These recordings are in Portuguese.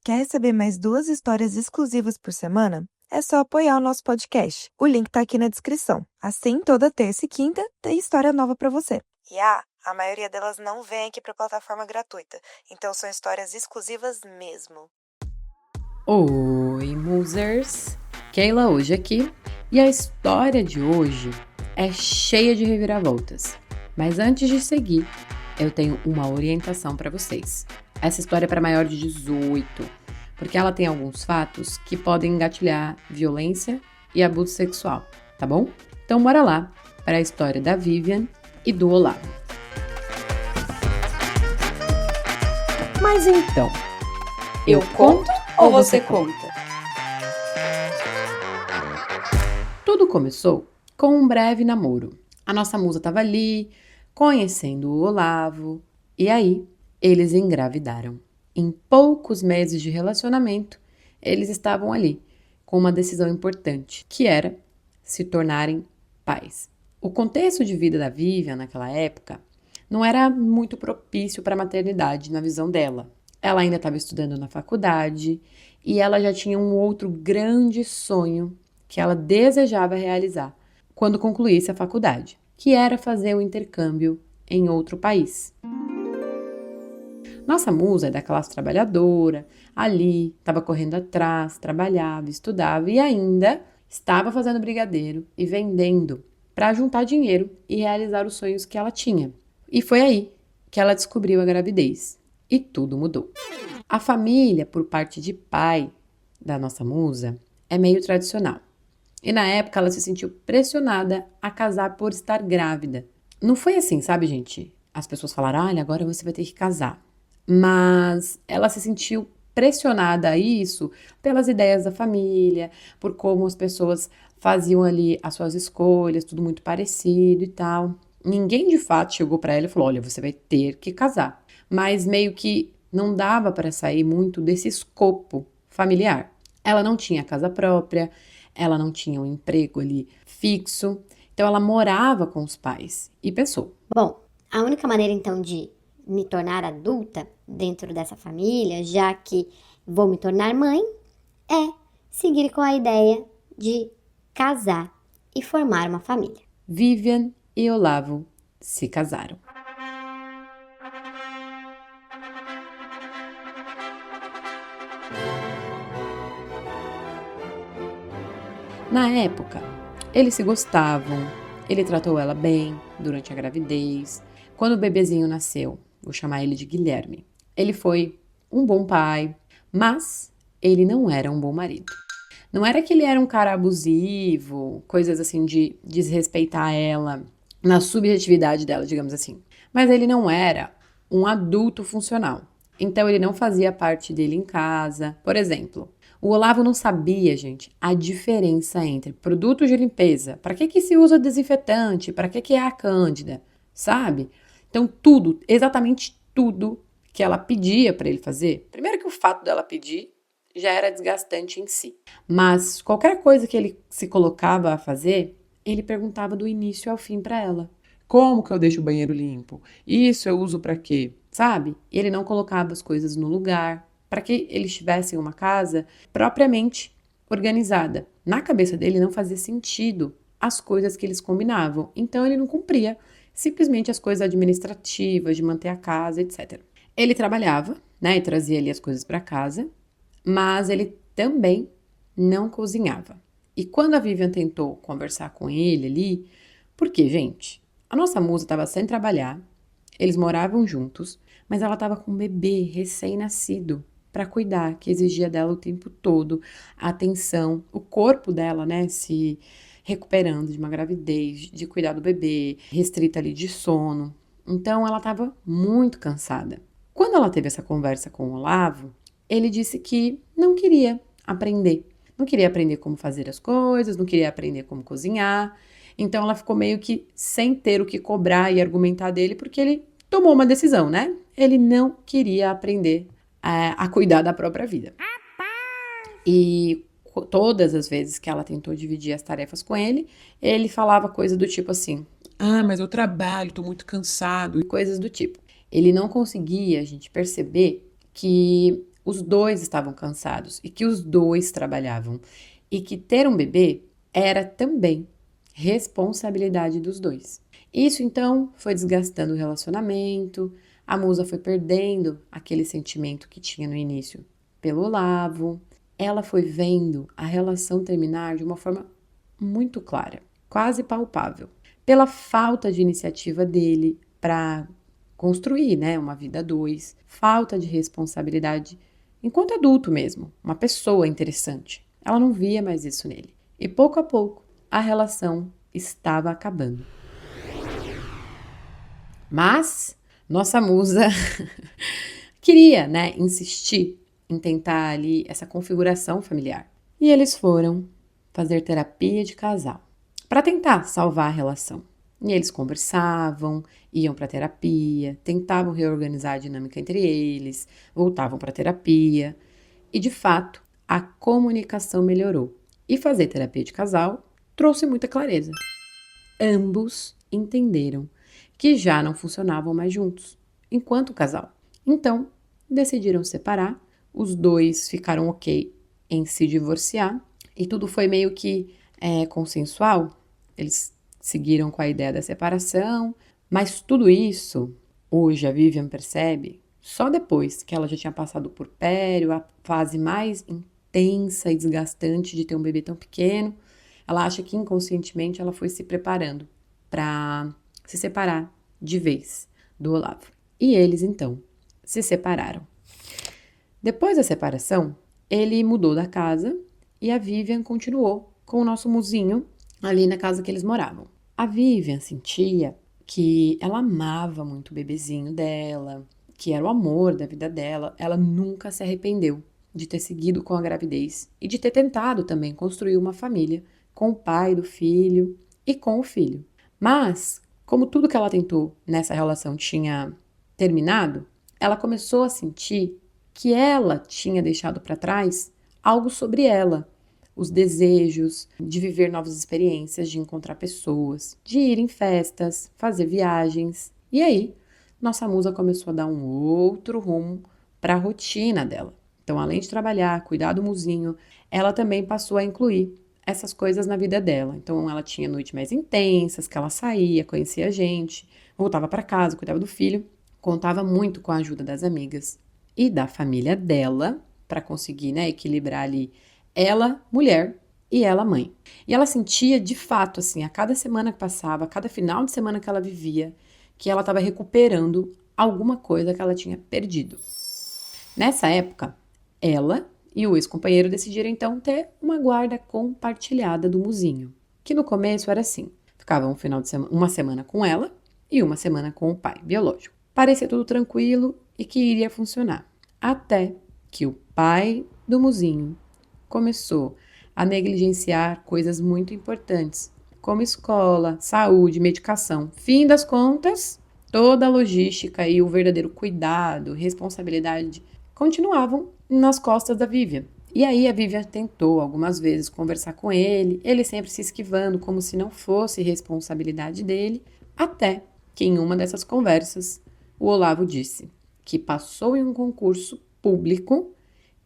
Quer receber mais 2 histórias exclusivas por semana? É só apoiar o nosso podcast. O link tá aqui na descrição. Assim, toda terça e quinta tem história nova pra você. E a maioria delas não vem aqui pra plataforma gratuita, então são histórias exclusivas mesmo. Oi, musers! Keila hoje aqui, e a história de hoje é cheia de reviravoltas. Mas antes de seguir, eu tenho uma orientação para vocês. Essa história é para maior de 18, porque ela tem alguns fatos que podem engatilhar violência e abuso sexual, tá bom? Então bora lá para a história da Vivian e do Olavo. Mas então, eu conto ou você conta? Tudo começou com um breve namoro. A nossa musa estava ali, conhecendo o Olavo, e aí eles engravidaram. Em poucos meses de relacionamento, eles estavam ali, com uma decisão importante, que era se tornarem pais. O contexto de vida da Vivian naquela época não era muito propício para a maternidade na visão dela. Ela ainda estava estudando na faculdade e ela já tinha um outro grande sonho que ela desejava realizar quando concluísse a faculdade, que era fazer o intercâmbio em outro país. Nossa musa é da classe trabalhadora, ali, estava correndo atrás, trabalhava, estudava e ainda estava fazendo brigadeiro e vendendo para juntar dinheiro e realizar os sonhos que ela tinha. E foi aí que ela descobriu a gravidez. E tudo mudou. A família, por parte de pai da nossa musa, é meio tradicional. E na época ela se sentiu pressionada a casar por estar grávida. Não foi assim, sabe, gente? As pessoas falaram, olha, agora você vai ter que casar. Mas ela se sentiu pressionada a isso pelas ideias da família, por como as pessoas faziam ali as suas escolhas, tudo muito parecido e tal. Ninguém de fato chegou para ela e falou, olha, você vai ter que casar. Mas meio que não dava para sair muito desse escopo familiar. Ela não tinha casa própria, ela não tinha um emprego ali fixo, então ela morava com os pais e pensou: bom, a única maneira então de me tornar adulta dentro dessa família, já que vou me tornar mãe, é seguir com a ideia de casar e formar uma família. Vivian e Olavo se casaram. Na época, eles se gostavam, ele tratou ela bem durante a gravidez. Quando o bebezinho nasceu, vou chamar ele de Guilherme, ele foi um bom pai, mas ele não era um bom marido. Não era que ele era um cara abusivo, coisas assim de desrespeitar ela, na subjetividade dela, digamos assim. Mas ele não era um adulto funcional. Então ele não fazia parte dele em casa. Por exemplo, o Olavo não sabia, gente, a diferença entre produtos de limpeza. Para que se usa desinfetante? Para que é a cândida? Sabe? Então tudo, exatamente tudo que ela pedia para ele fazer. Primeiro que o fato dela pedir já era desgastante em si. Mas qualquer coisa que ele se colocava a fazer, ele perguntava do início ao fim para ela. Como que eu deixo o banheiro limpo? Isso eu uso para quê? Sabe? Ele não colocava as coisas no lugar, para que eles tivessem uma casa propriamente organizada. Na cabeça dele não fazia sentido as coisas que eles combinavam, então ele não cumpria simplesmente as coisas administrativas, de manter a casa, etc. Ele trabalhava, né, e trazia ali as coisas para casa, mas ele também não cozinhava. E quando a Vivian tentou conversar com ele ali, porque, gente, a nossa musa estava sem trabalhar, eles moravam juntos, mas ela estava com um bebê recém-nascido para cuidar, que exigia dela o tempo todo a atenção, o corpo dela, né, se recuperando de uma gravidez, de cuidar do bebê, restrita ali de sono. Então ela estava muito cansada. Quando ela teve essa conversa com o Olavo, ele disse que não queria aprender. Não queria aprender como fazer as coisas, não queria aprender como cozinhar. Então ela ficou meio que sem ter o que cobrar e argumentar dele, porque ele tomou uma decisão, né? Ele não queria aprender a cuidar da própria vida. E todas as vezes que ela tentou dividir as tarefas com ele falava coisa do tipo assim: ah, mas eu trabalho, tô muito cansado. Coisas do tipo. Ele não conseguia, gente, perceber que os dois estavam cansados e que os dois trabalhavam e que ter um bebê era também responsabilidade dos dois. Isso então foi desgastando o relacionamento, a Musa foi perdendo aquele sentimento que tinha no início pelo Olavo. Ela foi vendo a relação terminar de uma forma muito clara, quase palpável, pela falta de iniciativa dele para construir, né, uma vida a dois, falta de responsabilidade enquanto adulto mesmo, uma pessoa interessante. Ela não via mais isso nele. E pouco a pouco, a relação estava acabando. Mas nossa musa queria, né, insistir em tentar ali essa configuração familiar. E eles foram fazer terapia de casal para tentar salvar a relação. E eles conversavam, iam para terapia, tentavam reorganizar a dinâmica entre eles, voltavam para terapia. E de fato, a comunicação melhorou. E fazer terapia de casal trouxe muita clareza. Ambos entenderam que já não funcionavam mais juntos, enquanto casal. Então, decidiram separar, os dois ficaram ok em se divorciar, e tudo foi meio que consensual. Eles seguiram com a ideia da separação, mas tudo isso, hoje a Vivian percebe, só depois que ela já tinha passado por pério, a fase mais intensa e desgastante de ter um bebê tão pequeno. Ela acha que inconscientemente ela foi se preparando para se separar de vez do Olavo. E eles, então, se separaram. Depois da separação, ele mudou da casa e a Vivian continuou com o nosso muzinho ali na casa que eles moravam. A Vivian sentia que ela amava muito o bebezinho dela, que era o amor da vida dela. Ela nunca se arrependeu de ter seguido com a gravidez e de ter tentado também construir uma família com o pai do filho e com o filho. Mas, como tudo que ela tentou nessa relação tinha terminado, ela começou a sentir que ela tinha deixado para trás algo sobre ela, os desejos de viver novas experiências, de encontrar pessoas, de ir em festas, fazer viagens. E aí, nossa musa começou a dar um outro rumo para a rotina dela. Então, além de trabalhar, cuidar do muzinho, ela também passou a incluir essas coisas na vida dela. Então, ela tinha noites mais intensas, que ela saía, conhecia gente, voltava para casa, cuidava do filho, contava muito com a ajuda das amigas e da família dela para conseguir, né, equilibrar ali ela, mulher, e ela, mãe. E ela sentia, de fato, assim, a cada semana que passava, a cada final de semana que ela vivia, que ela estava recuperando alguma coisa que ela tinha perdido. Nessa época, ela e o ex-companheiro decidiram então ter uma guarda compartilhada do muzinho, que no começo era assim, ficava uma semana com ela e uma semana com o pai biológico. Parecia tudo tranquilo e que iria funcionar, até que o pai do muzinho começou a negligenciar coisas muito importantes, como escola, saúde, medicação. Fim das contas, toda a logística e o verdadeiro cuidado, responsabilidade continuavam nas costas da Vivian. E aí a Vivian tentou algumas vezes conversar com ele sempre se esquivando como se não fosse responsabilidade dele, até que em uma dessas conversas o Olavo disse que passou em um concurso público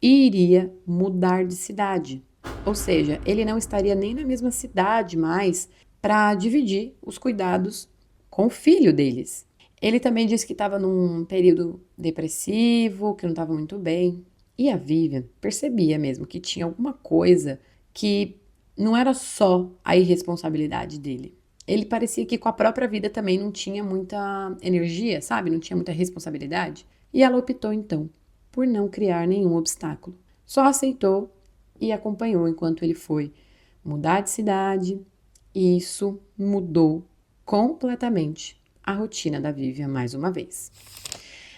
e iria mudar de cidade. Ou seja, ele não estaria nem na mesma cidade mais para dividir os cuidados com o filho deles. Ele também disse que estava num período depressivo, que não estava muito bem. E a Vivian percebia mesmo que tinha alguma coisa que não era só a irresponsabilidade dele. Ele parecia que com a própria vida também não tinha muita energia, sabe? Não tinha muita responsabilidade. E ela optou, então, por não criar nenhum obstáculo. Só aceitou e acompanhou enquanto ele foi mudar de cidade. E isso mudou completamente a rotina da Vivian mais uma vez.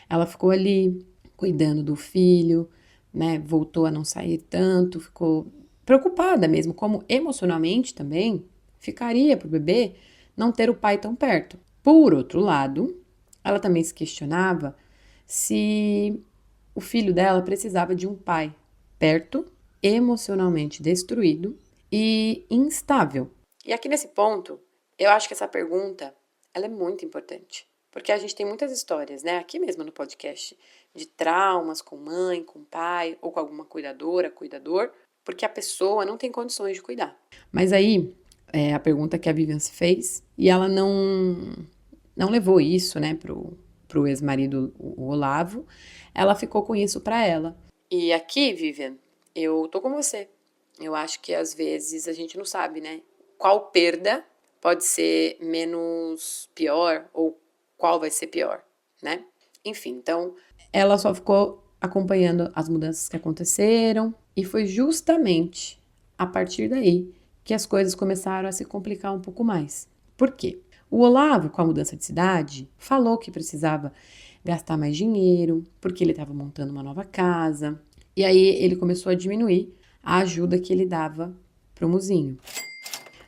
Ela ficou ali cuidando do filho, né? Voltou a não sair tanto, ficou preocupada mesmo, como emocionalmente também ficaria para o bebê não ter o pai tão perto. Por outro lado, ela também se questionava se o filho dela precisava de um pai perto, emocionalmente destruído e instável. E aqui nesse ponto, eu acho que essa pergunta ela é muito importante, porque a gente tem muitas histórias, né, aqui mesmo no podcast, de traumas com mãe, com pai ou com alguma cuidadora, cuidador, porque a pessoa não tem condições de cuidar. Mas aí, a pergunta que a Vivian se fez, e ela não levou isso, né, pro ex-marido, o Olavo, ela ficou com isso pra ela. E aqui, Vivian, eu tô com você. Eu acho que às vezes a gente não sabe, né, qual perda pode ser menos pior ou qual vai ser pior, né? Enfim, então ela só ficou acompanhando as mudanças que aconteceram e foi justamente a partir daí que as coisas começaram a se complicar um pouco mais. Por quê? O Olavo, com a mudança de cidade, falou que precisava gastar mais dinheiro, porque ele estava montando uma nova casa. E aí ele começou a diminuir a ajuda que ele dava pro Muzinho.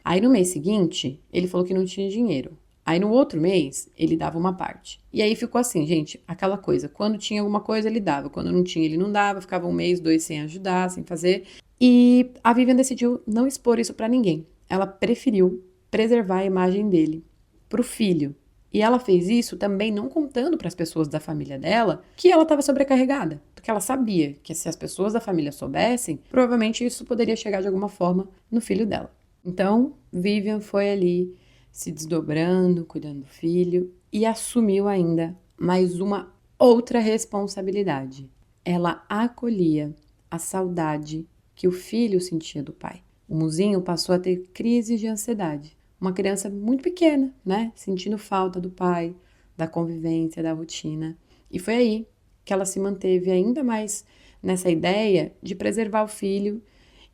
Aí no mês seguinte, ele falou que não tinha dinheiro. Aí no outro mês, ele dava uma parte. E aí ficou assim, gente, aquela coisa. Quando tinha alguma coisa, ele dava. Quando não tinha, ele não dava. Ficava um mês, 2 sem ajudar, sem fazer. E a Vivian decidiu não expor isso pra ninguém. Ela preferiu preservar a imagem dele pro filho. E ela fez isso também não contando para as pessoas da família dela que ela estava sobrecarregada. Porque ela sabia que se as pessoas da família soubessem, provavelmente isso poderia chegar de alguma forma no filho dela. Então, Vivian foi ali se desdobrando, cuidando do filho e assumiu ainda mais uma outra responsabilidade. Ela acolhia a saudade que o filho sentia do pai. O Muzinho passou a ter crises de ansiedade. Uma criança muito pequena, né? Sentindo falta do pai, da convivência, da rotina. E foi aí que ela se manteve ainda mais nessa ideia de preservar o filho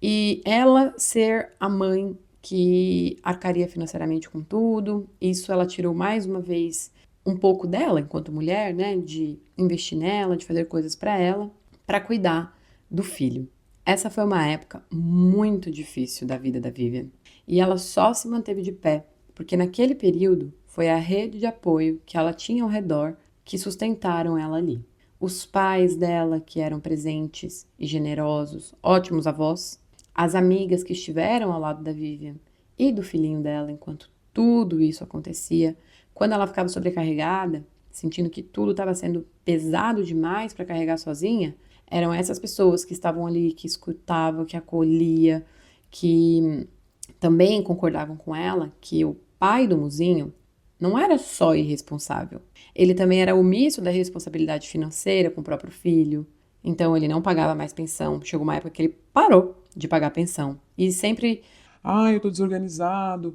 e ela ser a mãe que arcaria financeiramente com tudo. Isso ela tirou mais uma vez um pouco dela enquanto mulher, né? De investir nela, de fazer coisas para ela, para cuidar do filho. Essa foi uma época muito difícil da vida da Vivian. E ela só se manteve de pé, porque naquele período foi a rede de apoio que ela tinha ao redor que sustentaram ela ali. Os pais dela, que eram presentes e generosos, ótimos avós, as amigas que estiveram ao lado da Vivian e do filhinho dela enquanto tudo isso acontecia. Quando ela ficava sobrecarregada, sentindo que tudo estava sendo pesado demais para carregar sozinha, eram essas pessoas que estavam ali, que escutavam, que acolhia, que também concordavam com ela que o pai do Muzinho não era só irresponsável, ele também era omisso da responsabilidade financeira com o próprio filho. Então ele não pagava mais pensão. Chegou uma época que ele parou de pagar pensão. E sempre, Eu tô desorganizado.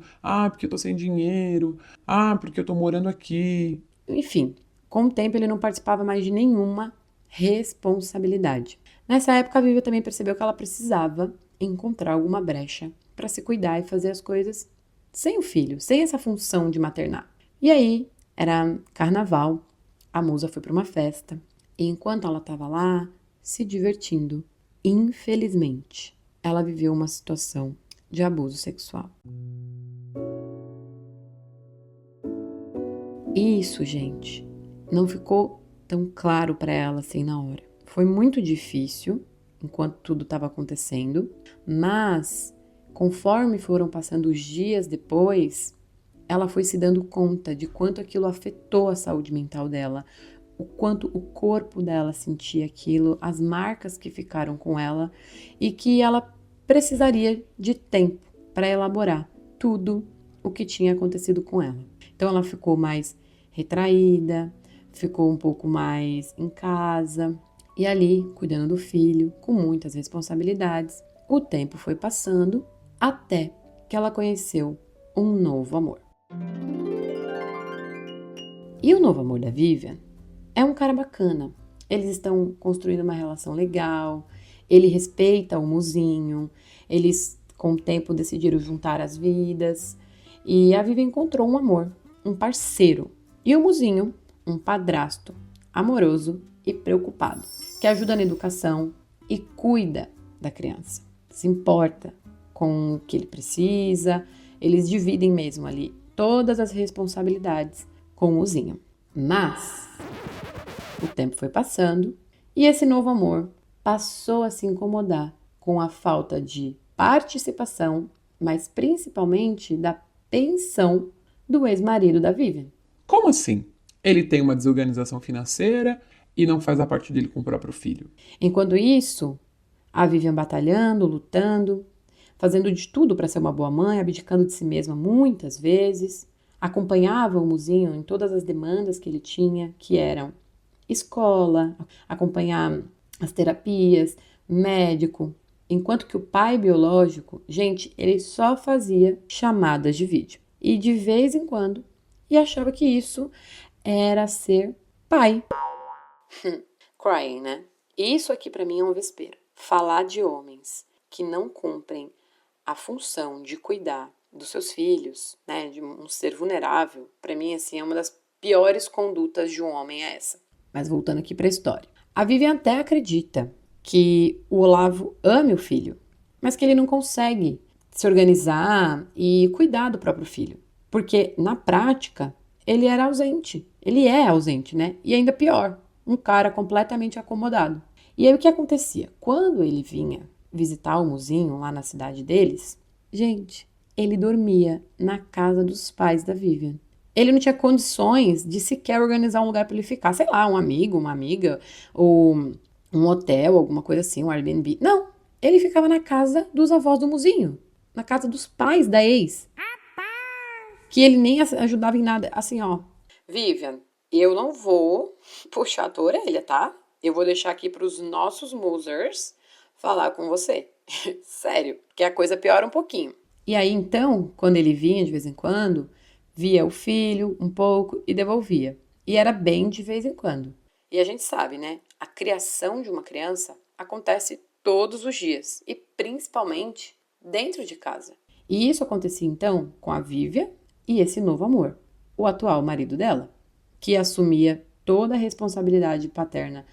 Porque eu tô sem dinheiro. Porque eu tô morando aqui. enfim, com o tempo ele não participava mais de nenhuma responsabilidade. Nessa época a Vivian também percebeu que ela precisava encontrar alguma brecha para se cuidar e fazer as coisas sem o filho, sem essa função de maternar. E aí, era carnaval, a Musa foi para uma festa, e enquanto ela estava lá, se divertindo, infelizmente, ela viveu uma situação de abuso sexual. Isso, gente, não ficou tão claro para ela assim na hora. Foi muito difícil enquanto tudo estava acontecendo, mas conforme foram passando os dias depois, ela foi se dando conta de quanto aquilo afetou a saúde mental dela, o quanto o corpo dela sentia aquilo, as marcas que ficaram com ela e que ela precisaria de tempo para elaborar tudo o que tinha acontecido com ela. Então ela ficou mais retraída, ficou um pouco mais em casa e ali cuidando do filho, com muitas responsabilidades. O tempo foi passando até que ela conheceu um novo amor. E o novo amor da Vivian é um cara bacana. Eles estão construindo uma relação legal, ele respeita o Muzinho, eles com o tempo decidiram juntar as vidas e a Vivian encontrou um amor, um parceiro. E o Muzinho, um padrasto amoroso e preocupado, que ajuda na educação e cuida da criança. Se importa com o que ele precisa, eles dividem mesmo ali todas as responsabilidades com o Muzinho. Mas o tempo foi passando e esse novo amor passou a se incomodar com a falta de participação, mas principalmente da pensão do ex-marido da Vivian. Como assim? Ele tem uma desorganização financeira, e não faz a parte dele com o próprio filho. Enquanto isso, a Vivian batalhando, lutando, fazendo de tudo para ser uma boa mãe, abdicando de si mesma muitas vezes, acompanhava o Muzinho em todas as demandas que ele tinha, que eram escola, acompanhar as terapias, médico, enquanto que o pai biológico, gente, ele só fazia chamadas de vídeo. E de vez em quando, e achava que isso era ser pai. Crying, né? Isso aqui pra mim é um vespeiro. Falar de homens que não cumprem a função de cuidar dos seus filhos, né, de um ser vulnerável, pra mim, assim, é uma das piores condutas de um homem é essa. Mas voltando aqui pra história. A Vivian até acredita que o Olavo ame o filho, mas que ele não consegue se organizar e cuidar do próprio filho. Porque, na prática, ele era ausente. Ele é ausente, né? E ainda pior, um cara completamente acomodado. E aí o que acontecia? Quando ele vinha visitar o Muzinho lá na cidade deles, gente, ele dormia na casa dos pais da Vivian. Ele não tinha condições de sequer organizar um lugar para ele ficar, sei lá, um amigo, uma amiga, ou um hotel, alguma coisa assim, um Airbnb. Não, ele ficava na casa dos avós do Muzinho, na casa dos pais da ex. Que ele nem ajudava em nada. Assim, ó, Vivian, eu não vou puxar a tua orelha, tá? Eu vou deixar aqui pros nossos musers falar com você. Sério, que a coisa piora um pouquinho. E aí, então, quando ele vinha de vez em quando, via o filho um pouco e devolvia. E era bem de vez em quando. E a gente sabe, né? A criação de uma criança acontece todos os dias. E principalmente dentro de casa. E isso acontecia, então, com a Vivian e esse novo amor, o atual marido dela, que assumia toda a responsabilidade paterna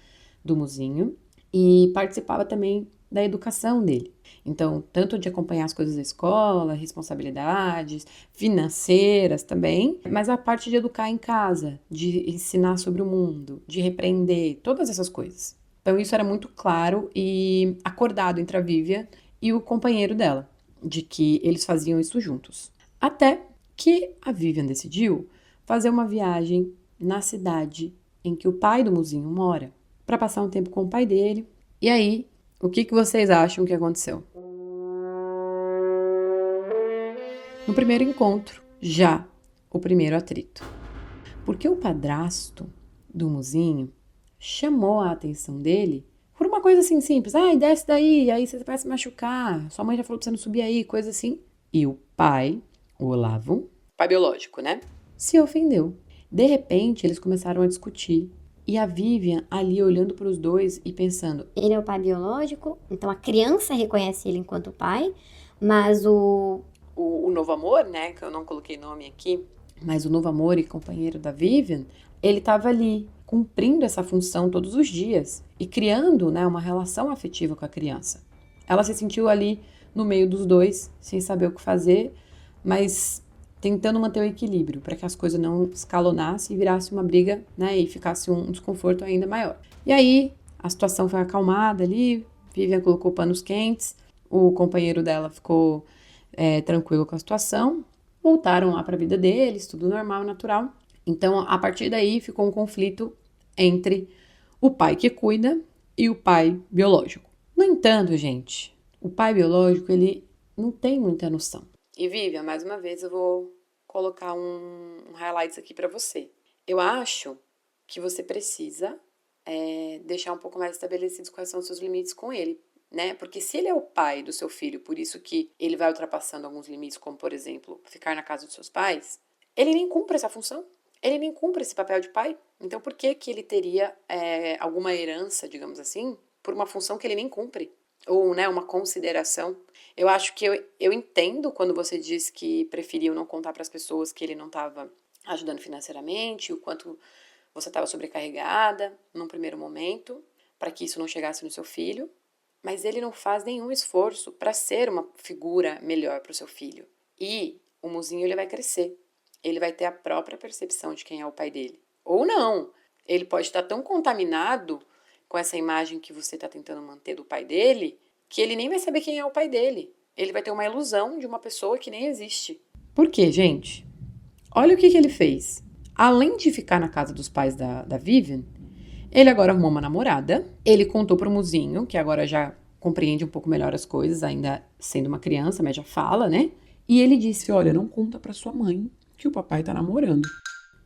do Muzinho e participava também da educação dele. Então, tanto de acompanhar as coisas da escola, responsabilidades financeiras também, mas a parte de educar em casa, de ensinar sobre o mundo, de repreender, todas essas coisas. Então, isso era muito claro e acordado entre a Vivian e o companheiro dela, de que eles faziam isso juntos. Até que a Vivian decidiu fazer uma viagem na cidade em que o pai do Muzinho mora, para passar um tempo com o pai dele. E aí, o que vocês acham que aconteceu? No primeiro encontro, já o primeiro atrito. Porque o padrasto do Muzinho chamou a atenção dele por uma coisa assim simples. Ai, desce daí, aí você vai se machucar. Sua mãe já falou pra você não subir aí, coisa assim. E o pai, o Olavo, pai biológico, né? Se ofendeu. De repente, eles começaram a discutir. E a Vivian ali olhando para os dois e pensando... Ele é o pai biológico, então a criança reconhece ele enquanto pai, mas o novo amor, né, que eu não coloquei nome aqui, mas o novo amor e companheiro da Vivian, ele estava ali, cumprindo essa função todos os dias e criando, né, uma relação afetiva com a criança. Ela se sentiu ali no meio dos dois, sem saber o que fazer, mas tentando manter o equilíbrio para que as coisas não escalonassem e virasse uma briga, né, e ficasse um desconforto ainda maior. E aí, a situação foi acalmada ali, Vivian colocou panos quentes, o companheiro dela ficou tranquilo com a situação, voltaram lá para a vida deles, tudo normal e natural. Então, a partir daí, ficou um conflito entre o pai que cuida e o pai biológico. No entanto, gente, o pai biológico, ele não tem muita noção. E Vivian, mais uma vez eu vou colocar um highlights aqui para você. Eu acho que você precisa deixar um pouco mais estabelecidos quais são os seus limites com ele, né? Porque se ele é o pai do seu filho, por isso que ele vai ultrapassando alguns limites, como por exemplo, ficar na casa dos seus pais, ele nem cumpre essa função, ele nem cumpre esse papel de pai. Então por que ele teria alguma herança, digamos assim, por uma função que ele nem cumpre? Ou, né, uma consideração. Eu acho que eu entendo quando você diz que preferiu não contar para as pessoas que ele não estava ajudando financeiramente, o quanto você estava sobrecarregada num primeiro momento, para que isso não chegasse no seu filho. Mas ele não faz nenhum esforço para ser uma figura melhor para o seu filho. E o Muzinho, ele vai crescer. Ele vai ter a própria percepção de quem é o pai dele. Ou não. Ele pode estar tão contaminado com essa imagem que você está tentando manter do pai dele, que ele nem vai saber quem é o pai dele. Ele vai ter uma ilusão de uma pessoa que nem existe. Por quê, gente? Olha o que ele fez. Além de ficar na casa dos pais da Vivian, Ele agora arrumou uma namorada, ele contou pro mozinho, que agora já compreende um pouco melhor as coisas, ainda sendo uma criança, mas já fala, né? E ele disse, olha, não conta pra sua mãe que o papai tá namorando.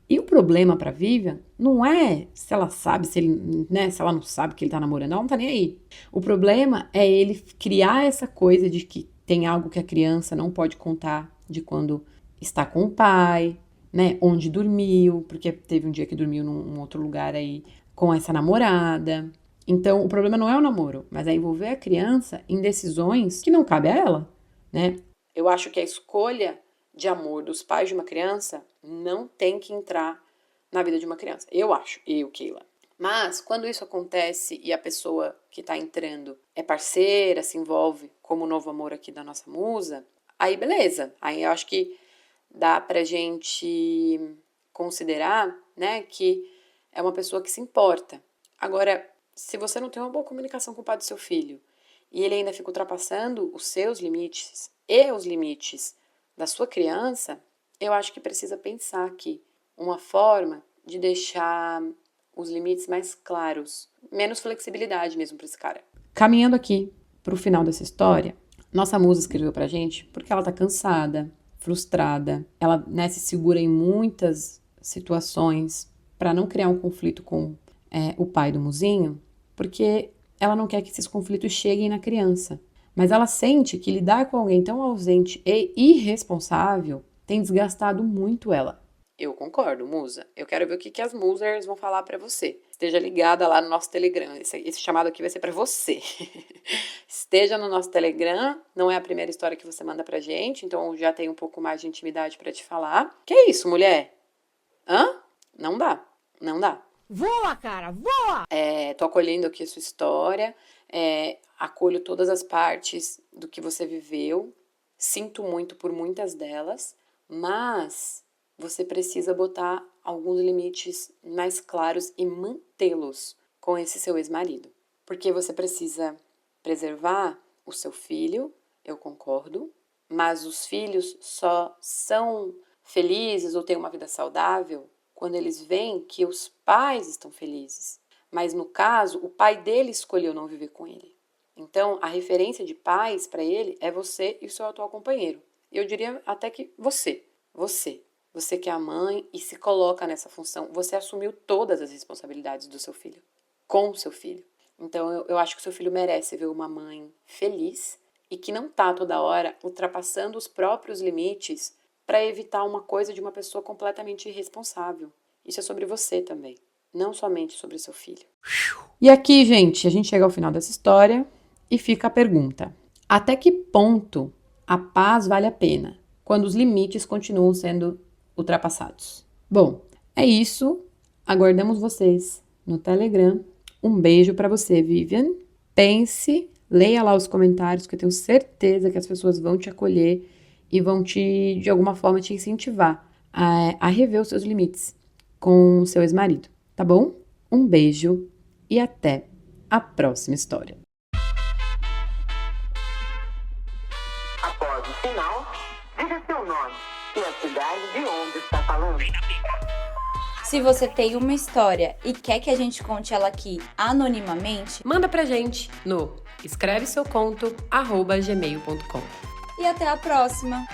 E o problema pra Vivian não é se ela sabe, se ele, né, se ela não sabe que ele tá namorando, ela não tá nem aí. O problema é ele criar essa coisa de que tem algo que a criança não pode contar de quando está com o pai, né, onde dormiu, porque teve um dia que dormiu num outro lugar aí com essa namorada. Então, o problema não é o namoro, mas é envolver a criança em decisões que não cabe a ela, né? Eu acho que a escolha de amor dos pais de uma criança não tem que entrar na vida de uma criança. Eu acho, Keila. Mas, quando isso acontece e a pessoa que tá entrando é parceira, se envolve como o novo amor aqui da nossa musa, aí beleza. Aí eu acho que dá pra gente considerar, né, que é uma pessoa que se importa. Agora, se você não tem uma boa comunicação com o pai do seu filho e ele ainda fica ultrapassando os seus limites e os limites da sua criança, eu acho que precisa pensar aqui uma forma de deixar os limites mais claros, menos flexibilidade mesmo para esse cara. Caminhando aqui para o final dessa história, nossa musa escreveu pra gente porque ela tá cansada, frustrada, ela, né, se segura em muitas situações para não criar um conflito com o pai do mozinho, porque ela não quer que esses conflitos cheguem na criança. Mas ela sente que lidar com alguém tão ausente e irresponsável tem desgastado muito ela. Eu concordo, musa. Eu quero ver o que as musers vão falar pra você. Esteja ligada lá no nosso Telegram. Esse chamado aqui vai ser pra você. Esteja no nosso Telegram. Não é a primeira história que você manda pra gente, então já tem um pouco mais de intimidade pra te falar. Que isso, mulher? Hã? Não dá. Não dá. Voa, cara, voa! Tô acolhendo aqui a sua história. Acolho todas as partes do que você viveu. Sinto muito por muitas delas, mas você precisa botar alguns limites mais claros e mantê-los com esse seu ex-marido. Porque você precisa preservar o seu filho, eu concordo, mas os filhos só são felizes ou têm uma vida saudável quando eles veem que os pais estão felizes. Mas no caso, o pai dele escolheu não viver com ele. Então, a referência de pais para ele é você e o seu atual companheiro. Eu diria até que você que é a mãe e se coloca nessa função, você assumiu todas as responsabilidades do seu filho, com o seu filho. Então, eu acho que o seu filho merece ver uma mãe feliz e que não tá toda hora ultrapassando os próprios limites para evitar uma coisa de uma pessoa completamente irresponsável. Isso é sobre você também, não somente sobre o seu filho. E aqui, gente, a gente chega ao final dessa história e fica a pergunta: até que ponto a paz vale a pena quando os limites continuam sendo ultrapassados? Bom, é isso. Aguardamos vocês no Telegram. Um beijo pra você, Vivian. Pense, leia lá os comentários, que eu tenho certeza que as pessoas vão te acolher e vão de alguma forma, te incentivar a rever os seus limites com o seu ex-marido, tá bom? Um beijo e até a próxima história. Após o sinal, diga seu nome e a cidade de onde está falando. Se você tem uma história e quer que a gente conte ela aqui anonimamente, manda pra gente no escreveseuconto@gmail.com. e até a próxima!